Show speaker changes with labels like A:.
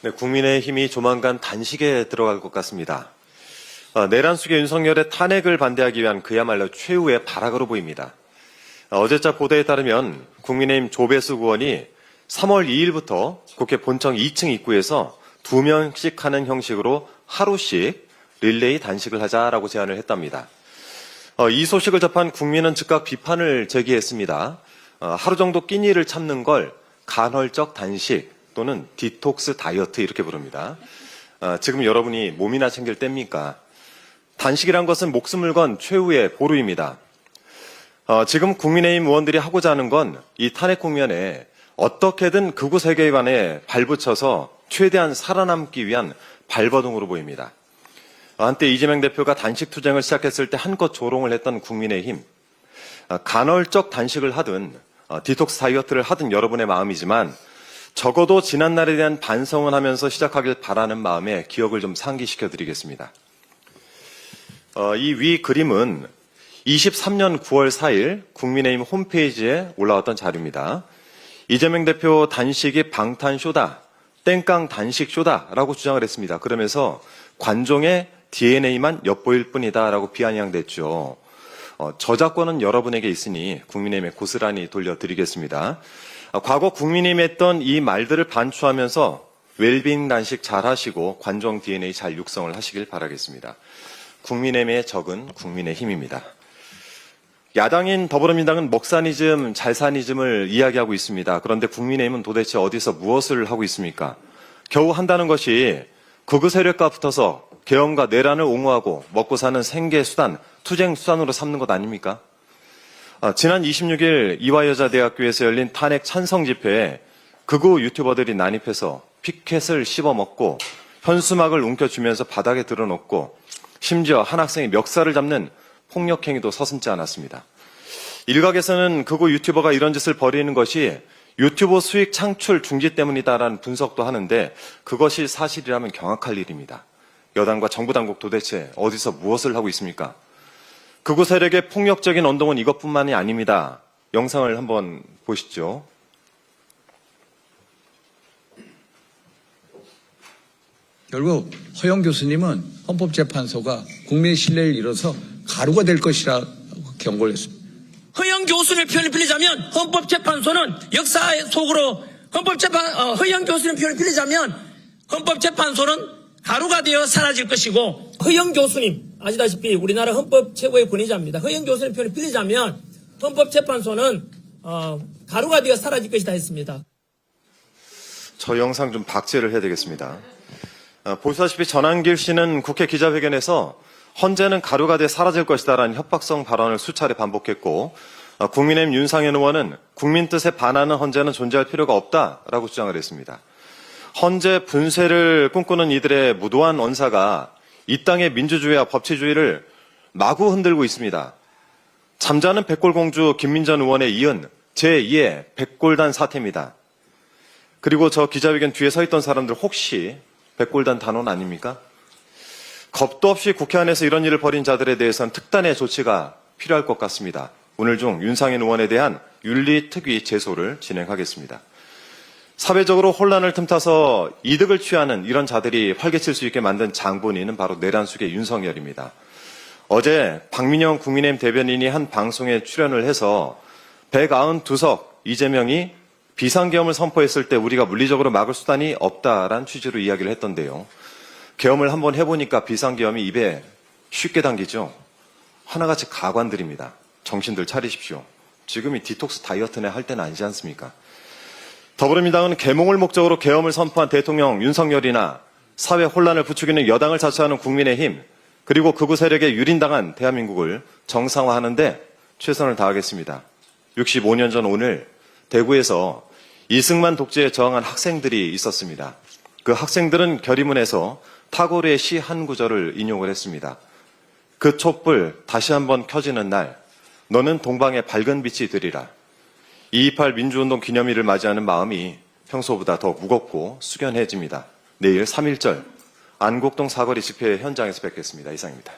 A: 네, 국민의힘이 조만간 단식에 들어갈 것 같습니다. 내란 속의 윤석열의 탄핵을 반대하기 위한 그야말로 최후의 발악으로 보입니다. 어제자 보도에 따르면 국민의힘 조배수 의원이 3월 2일부터 국회 본청 2층 입구에서 2명씩 하는 형식으로 하루씩 릴레이 단식을 하자라고 제안을 했답니다. 이 소식을 접한 국민은 즉각 비판을 제기했습니다. 하루 정도 끼니를 참는 걸 간헐적 단식 또는 디톡스 다이어트 이렇게 부릅니다. 지금 여러분이 몸이나 챙길 때입니까? 단식이란 것은 목숨을 건 최후의 보루입니다. 지금 국민의힘 의원들이 하고자 하는 건 이 탄핵 국면에 어떻게든 극우 세계관에 발붙여서 최대한 살아남기 위한 발버둥으로 보입니다. 한때 이재명 대표가 단식 투쟁을 시작했을 때 한껏 조롱을 했던 국민의힘, 간헐적 단식을 하든 디톡스 다이어트를 하든 여러분의 마음이지만 적어도 지난날에 대한 반성을 하면서 시작하길 바라는 마음에 기억을 좀 상기시켜 드리겠습니다. 이 위 그림은 23년 9월 4일 국민의힘 홈페이지에 올라왔던 자료입니다. 이재명 대표 단식이 방탄쇼다, 땡깡 단식쇼다라고 주장을 했습니다. 그러면서 관종의 DNA만 엿보일 뿐이다라고 비아냥댔죠. 저작권은 여러분에게 있으니 국민의힘에 고스란히 돌려드리겠습니다. 과거 국민의힘이 했던 이 말들을 반추하면서 웰빙 단식 잘 하시고 관종 DNA 잘 육성을 하시길 바라겠습니다. 국민의힘의 적은 국민의힘입니다. 야당인 더불어민주당은 먹사니즘, 잘사니즘을 이야기하고 있습니다. 그런데 국민의힘은 도대체 어디서 무엇을 하고 있습니까? 겨우 한다는 것이 극우 세력과 붙어서 계엄과 내란을 옹호하고 먹고 사는 생계수단, 투쟁수단으로 삼는 것 아닙니까? 지난 26일 이화여자대학교에서 열린 탄핵 찬성 집회에 극우 유튜버들이 난입해서 피켓을 씹어먹고 현수막을 움켜쥐면서 바닥에 드러놓고 심지어 한 학생이 멱살을 잡는 폭력행위도 서슴지 않았습니다. 일각에서는 극우 유튜버가 이런 짓을 벌이는 것이 유튜버 수익 창출 중지 때문이다라는 분석도 하는데 그것이 사실이라면 경악할 일입니다. 여당과 정부 당국 도대체 어디서 무엇을 하고 있습니까? 극우 세력의 폭력적인 언동은 이것뿐만이 아닙니다. 영상을 한번 보시죠.
B: 결국 허영 교수님은 헌법재판소가 국민의 신뢰를 잃어서 가루가 될 것이라고 경고를 했습니다.
C: 허영 교수의 표현을 빌리자면 헌법재판소는 역사 속으로 허영 교수의 표현을 빌리자면 헌법재판소는 가루가 되어 사라질 것이고 허영 교수님 아시다시피 우리나라 헌법 최고의 권위자입니다. 허영 교수의 표현을 빌리자면 헌법재판소는 가루가 되어 사라질 것이다 했습니다.
A: 저 영상 좀 박제를 해야 되겠습니다. 보시다시피 전한길 씨는 국회 기자회견에서 헌재는 가루가 돼 사라질 것이다라는 협박성 발언을 수차례 반복했고 국민의힘 윤상현 의원은 국민 뜻에 반하는 헌재는 존재할 필요가 없다라고 주장을 했습니다. 헌재 분쇄를 꿈꾸는 이들의 무도한 언사가 이 땅의 민주주의와 법치주의를 마구 흔들고 있습니다. 잠자는 백골공주 김민전 의원에 이은 제2의 백골단 사태입니다. 그리고 저 기자회견 뒤에 서 있던 사람들 혹시 백골단 단원 아닙니까? 겁도 없이 국회 안에서 이런 일을 벌인 자들에 대해서는 특단의 조치가 필요할 것 같습니다. 오늘 중 윤상현 의원에 대한 윤리특위 제소를 진행하겠습니다. 사회적으로 혼란을 틈타서 이득을 취하는 이런 자들이 활개칠 수 있게 만든 장본인은 바로 내란 속의 윤석열입니다. 어제 박민영 국민의힘 대변인이 한 방송에 출연을 해서 192석 이재명이 비상계엄을 선포했을 때 우리가 물리적으로 막을 수단이 없다라는 취지로 이야기를 했던데요. 계엄을 한번 해보니까 비상계엄이 입에 쉽게 당기죠. 하나같이 가관들입니다. 정신들 차리십시오. 지금이 디톡스 다이어트네 할 때는 아니지 않습니까? 더불어민주당은 계몽을 목적으로 계엄을 선포한 대통령 윤석열이나 사회 혼란을 부추기는 여당을 자처하는 국민의힘 그리고 극우 세력에 유린당한 대한민국을 정상화하는 데 최선을 다하겠습니다. 65년 전 오늘 대구에서 이승만 독재에 저항한 학생들이 있었습니다. 그 학생들은 결의문에서 타고르의 시 한 구절을 인용을 했습니다. 그 촛불 다시 한번 켜지는 날 너는 동방의 밝은 빛이 되리라. 2.28 민주운동 기념일을 맞이하는 마음이 평소보다 더 무겁고 숙연해집니다. 내일 3.1절 안국동 사거리 집회 현장에서 뵙겠습니다. 이상입니다.